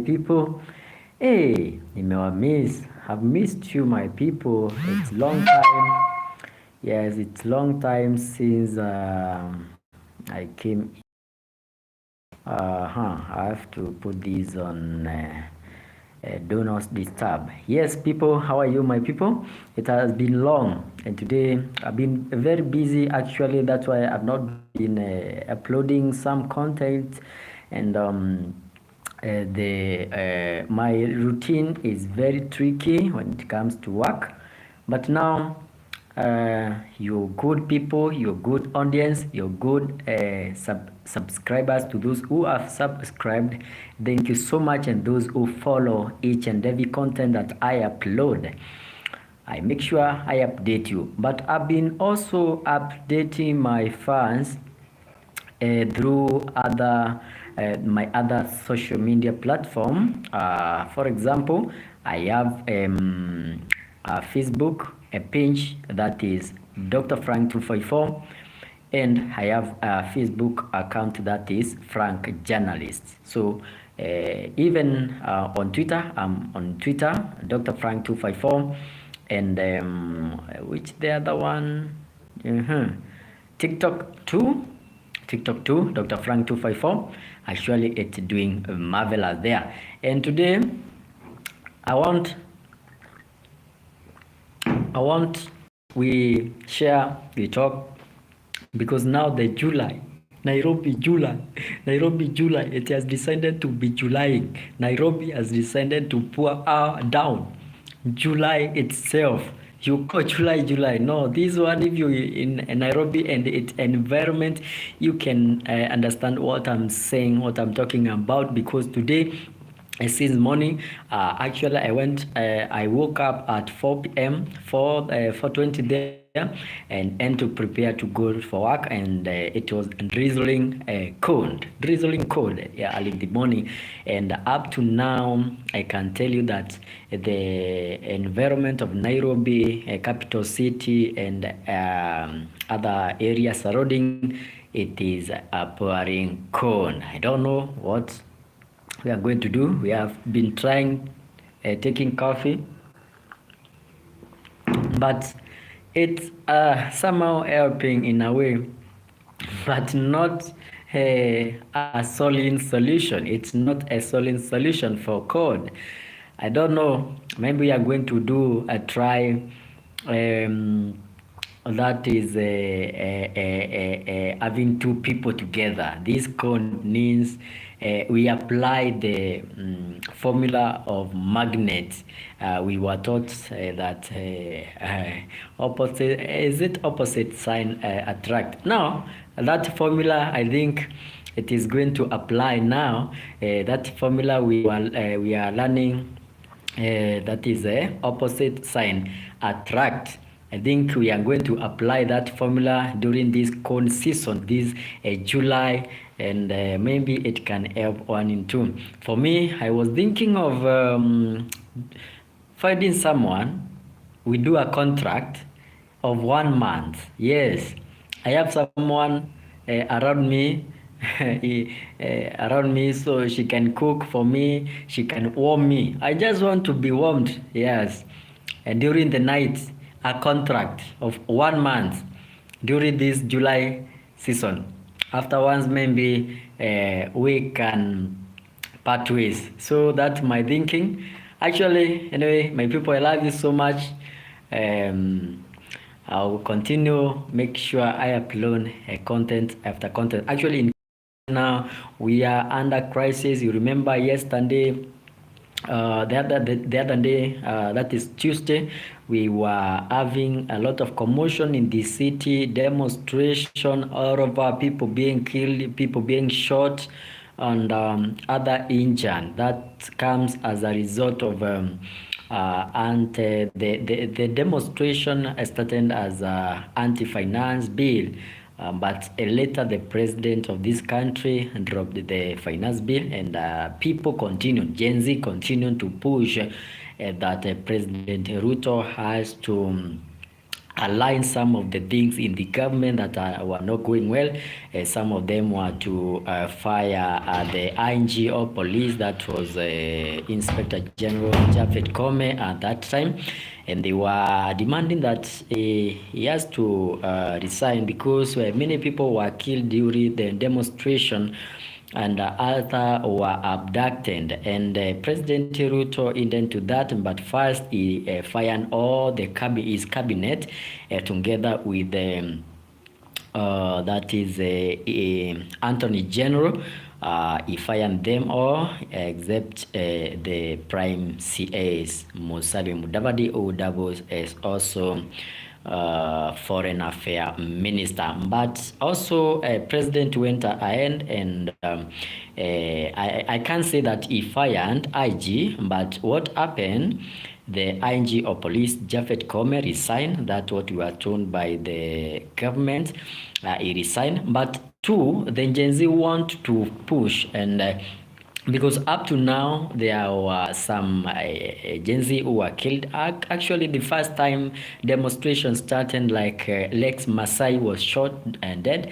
people. Hey, nimewamiss. Have missed you, my people. It's long time. Yes, it's long time since I came. I have to put these on do not disturb. Yes, people, how are you, my people? It has been long, and today I've been very busy. Actually, that's why I've not been uploading some content, and the my routine is very tricky when it comes to work. But now you're good people, you're good audience, you're good subscribers. To those who have subscribed, thank you so much, and those who follow each and every content that I upload, I make sure I update you. But I've been also updating my fans through other my other social media platform. For example, I have a Facebook a page that is Dr. Frank 254, and I have a Facebook account that is Frank Journalist. So even on Twitter, I'm on Twitter, Dr. Frank 254, and which the other one? TikTok too. TikTok too, Dr. Frank 254. Actually, it's doing marvelous there. And today, I want we share, we talk, because now the July, Nairobi July, it has decided to be July. Nairobi has decided to pour down July itself. You call July. No, this one, if you in Nairobi and its environment, you can understand what I'm saying, what I'm talking about, because today, since morning, actually I woke up at 4 p.m. 4:20 there, and to prepare to go for work, and it was drizzling cold, yeah, early in the morning, and up to now I can tell you that the environment of Nairobi, capital city, and other areas surrounding it is pouring cold. I don't know what we are going to do. We have been trying taking coffee, but it's somehow helping in a way, but not a solid solution. It's not a solid solution for code. I don't know. Maybe we are going to do a try that is having two people together. This code means we apply the formula of magnet. We were taught that opposite sign attract. Now that formula, I think it is going to apply now. That formula we are learning, that is opposite sign attract. I think we are going to apply that formula during this cold season, this July, and maybe it can help one in two. For me, I was thinking of finding someone. We do a contract of 1 month. Yes, I have someone around me. Around me, so she can cook for me, she can warm me. I just want to be warmed. Yes, and during the night, a contract of 1 month during this July season. Afterwards, maybe we can part ways. So that's my thinking. Actually, anyway, my people, I love you so much. I will continue, make sure I upload content after content. Actually, now we are under crisis. You remember yesterday, the other day, that is Tuesday, we were having a lot of commotion in the city, demonstration all over, people being killed, people being shot, and other injured. That comes as a result of and the demonstration started as an anti-finance bill. But later the president of this country dropped the finance bill, and people continued, Gen Z continued to push that President Ruto has align some of the things in the government that were not going well. Some of them were to fire the ING of police, that was Inspector General Japhet Kome at that time, and they were demanding that he has to resign because many people were killed during the demonstration and other were abducted, and President Ruto intended to that, but first he fired all his cabinet together with that is Anthony General. He fired them all except the Prime CS Musalia Mudavadi, who doubles as also Foreign Affairs Minister. But also President went ahead and I can't say that he fired IG, but what happened, the ING of police, Japhet Kome, resigned. That's what we were told by the government. He resigned. But two, the Gen Z want to push, and because up to now there were some Gen Z who were killed. Actually, the first time demonstration started, like Lex Masai was shot and dead.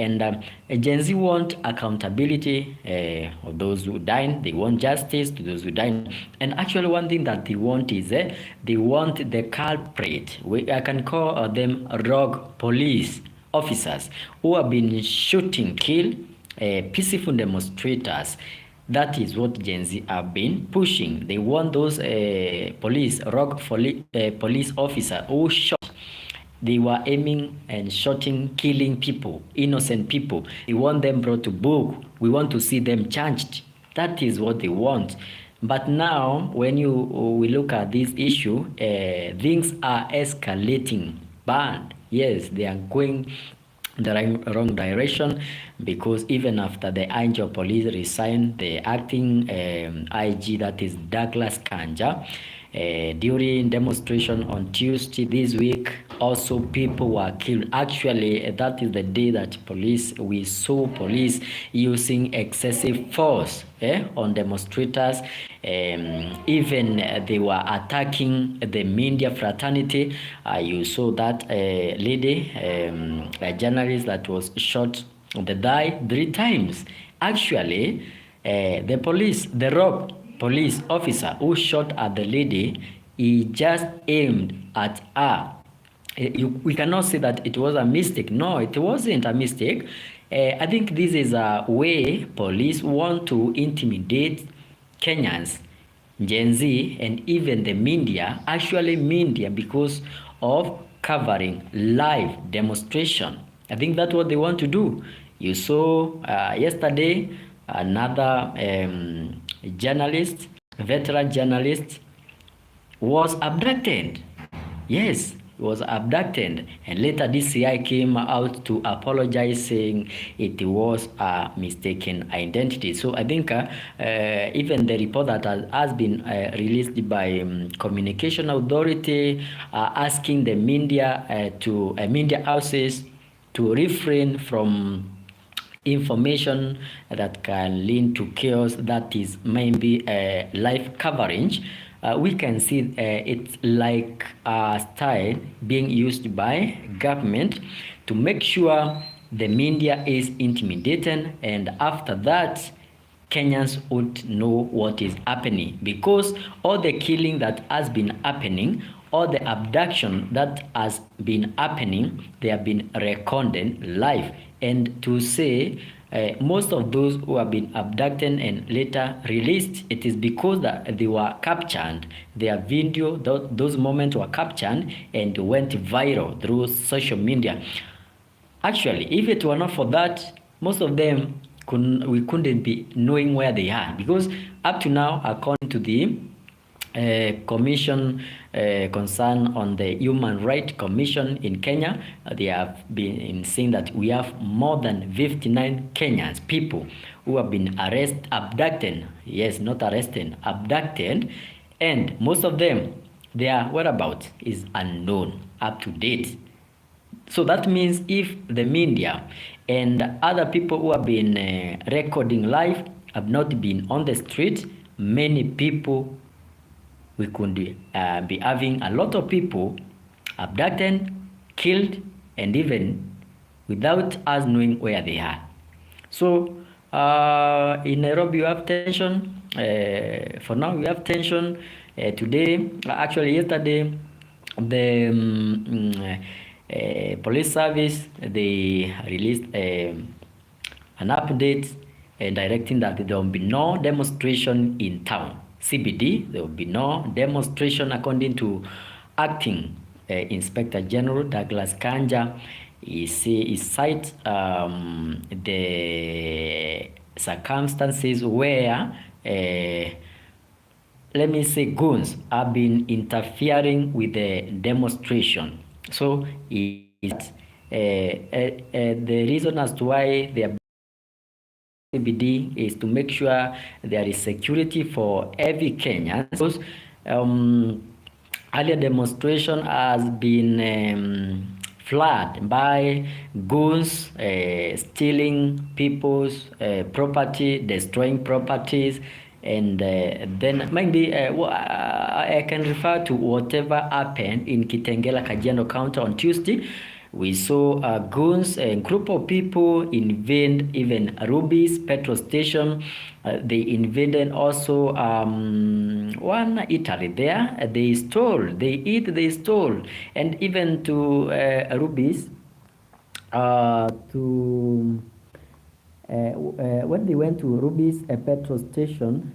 And Gen Z want accountability of those who died. They want justice to those who died. And actually, one thing that they want is they want the culprit. I can call them rogue police officers who have been shooting, kill peaceful demonstrators. That is what Gen Z have been pushing. They want those rogue police officers who shot. They were aiming and shooting, killing people, innocent people. They want them brought to book. We want to see them charged. That is what they want. But now, when we look at this issue, things are escalating bad. Yes, they are going the wrong direction, because even after the ING of police resigned, the acting IG, that is Douglas Kanja, during demonstration on Tuesday this week, also people were killed. Actually, that is the day that we saw police using excessive force on demonstrators. Even they were attacking the media fraternity. You saw that lady, a journalist that was shot on the thigh 3 times. Actually, the rogue police officer who shot at the lady, he just aimed at her. We cannot say that it was a mistake. No, it wasn't a mistake. I think this is a way police want to intimidate Kenyans, Gen Z, and even the media, actually media, because of covering live demonstration. I think that's what they want to do. You saw yesterday another veteran journalist was abducted. Yes, was abducted, and later DCI came out to apologize, saying it was a mistaken identity. So I think even the report that has been released by Communication Authority asking the media media houses to refrain from information that can lead to chaos, that is maybe live coverage. We can see it's like a style being used by government to make sure the media is intimidated, and after that Kenyans would know what is happening, because all the killing that has been happening, all the abduction that has been happening, they have been recorded live. And to say most of those who have been abducted and later released, it is because that they were captured. Their video, those moments were captured and went viral through social media. Actually, if it were not for that, most of them we couldn't be knowing where they are, because up to now, according to the commission concern on the Human Rights Commission in Kenya, they have been saying that we have more than 59 Kenyans, people who have been abducted, yes, not arrested, abducted, and most of them, their whereabouts is unknown, up to date. So that means if the media and other people who have been recording live have not been on the street, many people, we could be having a lot of people abducted killed, and even without us knowing where they are. So in Nairobi, we have tension. For now, we have tension. Today, actually yesterday, the police service, they released an update directing that there will be no demonstration in town. CBD, there will be no demonstration according to acting Inspector General Douglas Kanja. He cites the circumstances where let me say goons have been interfering with the demonstration. So the reason as to why they are CBD is to make sure there is security for every Kenyan. Because earlier demonstration has been flooded by goons stealing people's property, destroying properties, and then maybe I can refer to whatever happened in Kitengela, Kajiado County on Tuesday. We saw goons, a group of people invade even Ruby's petrol station. They invaded also one eatery there. They stole, they stole, and even to Ruby's when they went to Ruby's petrol station,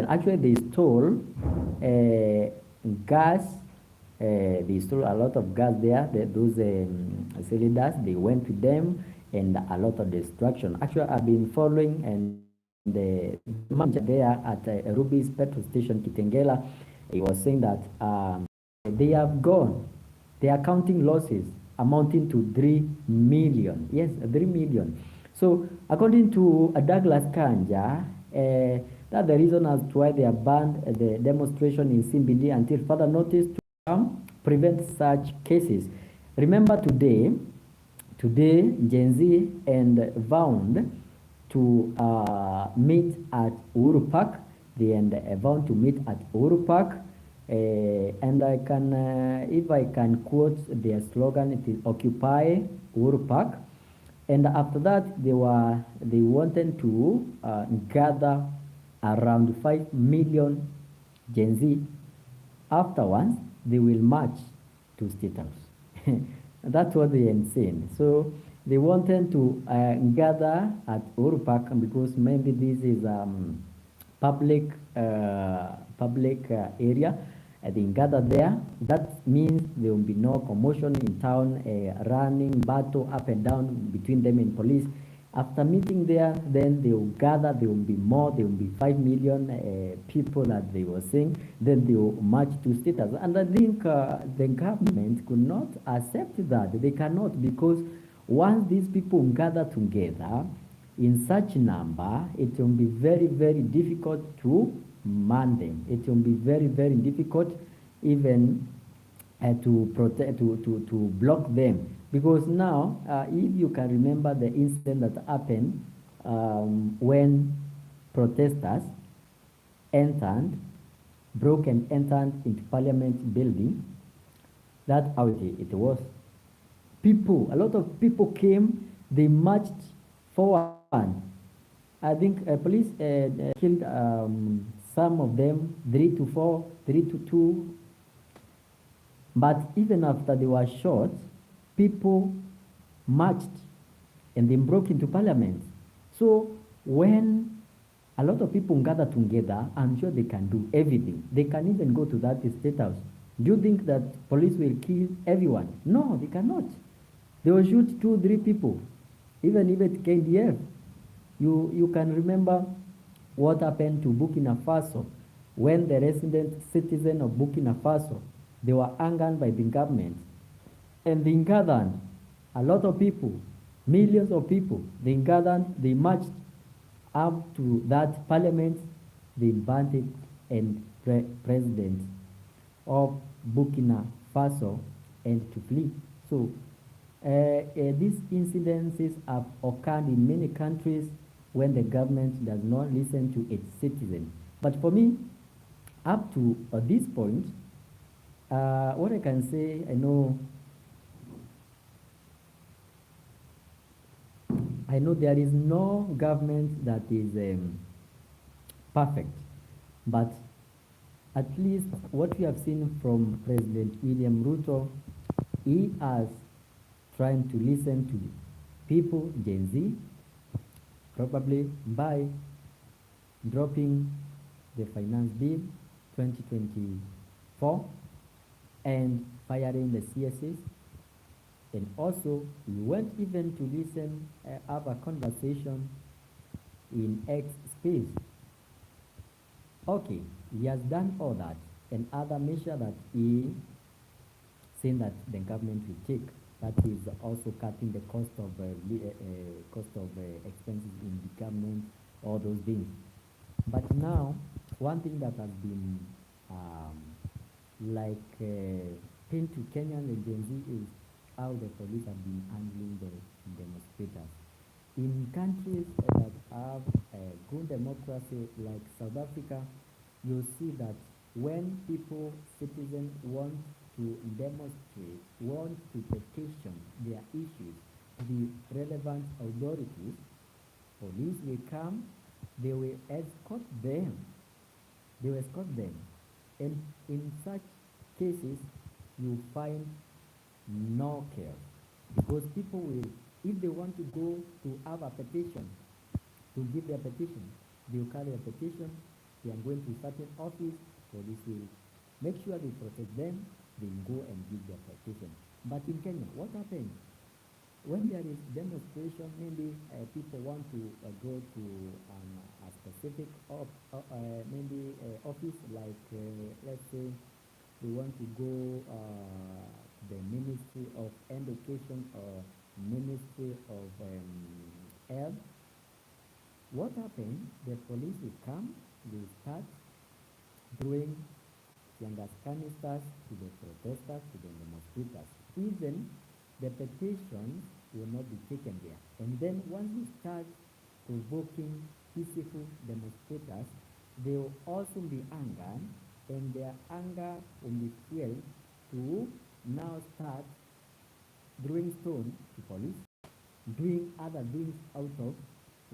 actually they stole gas. They stole a lot of gas there. Those cylinders, they went with them, and a lot of destruction. Actually, I've been following and the manager there at Ruby's petrol station, Kitengela. He was saying that they have gone. They are counting losses amounting to 3 million. Yes, 3 million. So, according to Douglas Kanja, that's the reason as to why they have banned the demonstration in CBD until further notice to prevent such cases. Remember today Gen Z and vowed to meet at Uhuru Park. They vowed to meet at Uhuru Park. And I can, if I can quote their slogan, it is Occupy Uhuru Park. And after that, they wanted to gather around 5 million Gen Z. Afterwards, they will march to State House. That's what they are saying. So they wanted to gather at Uhuru Park because maybe this is public area. They gather there. That means there will be no commotion in town, running battle up and down between them and police. After meeting there, then they will gather. There will be more. There will be 5 million people that they were saying. Then they will march to State House. And I think the government could not accept that. They cannot, because once these people gather together in such number, it will be very, very difficult to man them. It will be very, very difficult even to protect, to block them. Because now, if you can remember the incident that happened when protesters broke and entered into Parliament building, that's how it was. A lot of people came, they marched forward. I think police killed some of them, 3 to 4, 3 to 2. But even after they were shot, people marched and they broke into Parliament. So when a lot of people gather together, I'm sure they can do everything. They can even go to that State House. Do you think that police will kill everyone? No, they cannot. They will shoot 2, 3 people, even if it's KDF. You can remember what happened to Burkina Faso when the resident citizen of Burkina Faso, they were angered by the government. And they gathered a lot of people, millions of people. They gathered, they marched up to that parliament. They banned it, and president of Burkina Faso and to flee. So these incidences have occurred in many countries when the government does not listen to its citizens. But for me, up to this point, What I can say, I know there is no government that is perfect, but at least what we have seen from President William Ruto, he has trying to listen to people, Gen Z, probably by dropping the finance bill 2024 and firing the CSS. And also, we went even to listen, have a conversation in X space. Okay, he has done all that, and other measure that he saying that the government will take. That is also cutting the cost of expenses in the government, all those things. But now, one thing that has been pain to Kenyan and Gen Z is how the police have been handling the demonstrators. In countries that have a good democracy like South Africa, you see that when people, citizens want to demonstrate, want to petition their issues to the relevant authorities, police will come, they will escort them. They will escort them. And in such cases, you find no care. Because people will, if they want to go to have a petition, to give their petition, they will carry a petition, they are going to certain office, police will make sure they protect them, they go and give their petition. But in Kenya, what happens? When there is demonstration, maybe people want to go to a specific office, like let's say they want to go to the Ministry of Education or Ministry of Health. What happens? The police will come, they start doing canisters to the protesters, to the demonstrators. Even the petitions will not be taken there. And then once you start provoking peaceful demonstrators, they will also be angered, and their anger will be fueled to now start throwing stones to police, doing other things out of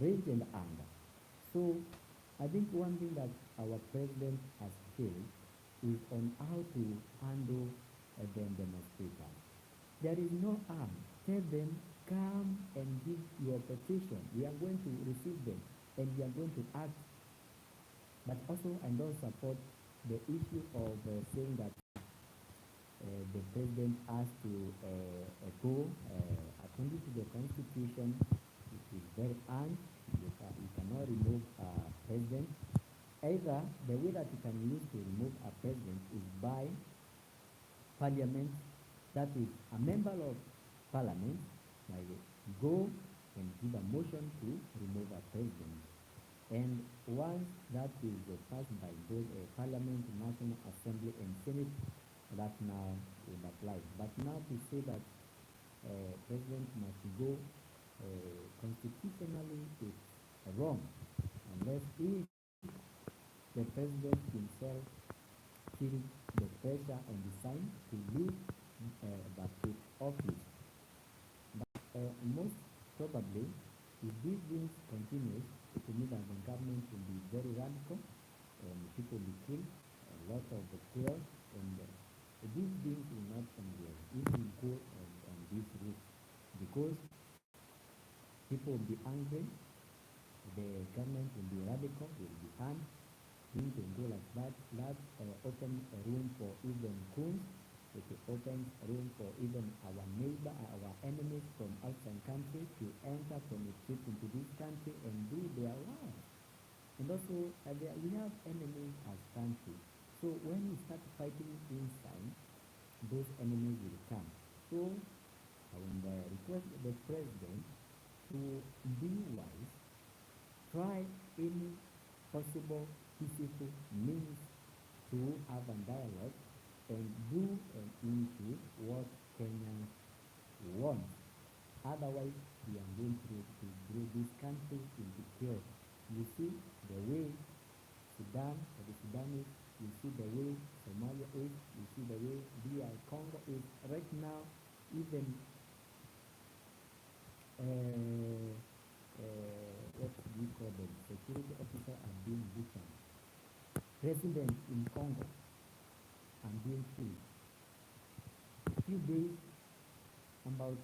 rage and anger. So I think one thing that our president has failed is on how to handle the demonstrators. There is no harm. Tell them, come and give your petition. We are going to receive them and we are going to act. But also, I don't support the issue of saying that the president has to go according to the constitution. It is very hard. You cannot remove a president. Either the way that you can use to remove a president is by parliament, that is a member of parliament like go and give a motion to remove a president. And once that is passed by both parliament, national assembly and senate, that now will apply. But now to say that president must go constitutionally is wrong, unless if the president himself feel the pressure and decide to leave that office. But most probably, if these things continue, it will mean that the government will be very radical and people will be killed, a lot of the chaos, and these things will not end well if we go on this route, because people will be angry, the government will be radical, will be harmed, things will go like that. That open a room for even goons. It will open room for even our neighbor, our enemies from outside country to enter, penetrate into this country and do their lives. And also, we have enemies as country. So when we start fighting inside, those enemies will come. So I will request the president to be wise, try any possible peaceful means to have a dialogue and do an into what Kenyans want. Otherwise, we are going to grow this country into chaos. You see the way the Sudanese You see the way Somalia is. You see the way DR Congo is right now. Even what do you call them? Security officers are being butchered. Residents in Congo are being killed. A few days, about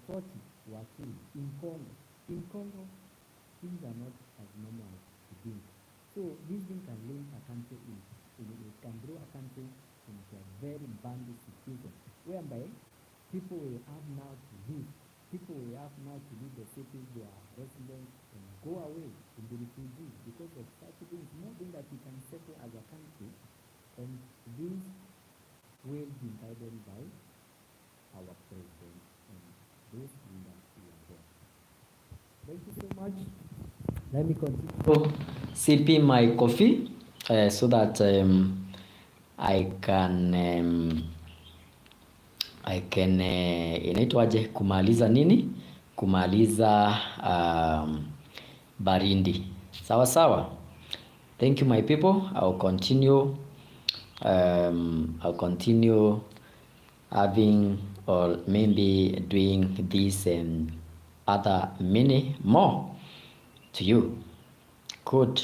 40 were killed in Congo. In Congo, things are not as normal as it is. So this thing can link a country it can grow a country into a very bandit situation, whereby people will have now to leave. People will have now to leave the cities, their residents, and go away to be refugees because of such things. Nothing that we can settle as a country, and this will be guided by our president and those leaders who are there. Thank you so much. Let me continue sipping my coffee so that I can inaitwaje kumaliza nini? Kumaliza barindi. Sawa sawa. Thank you my people. I'll continue having or maybe doing this and other many more to you. Good.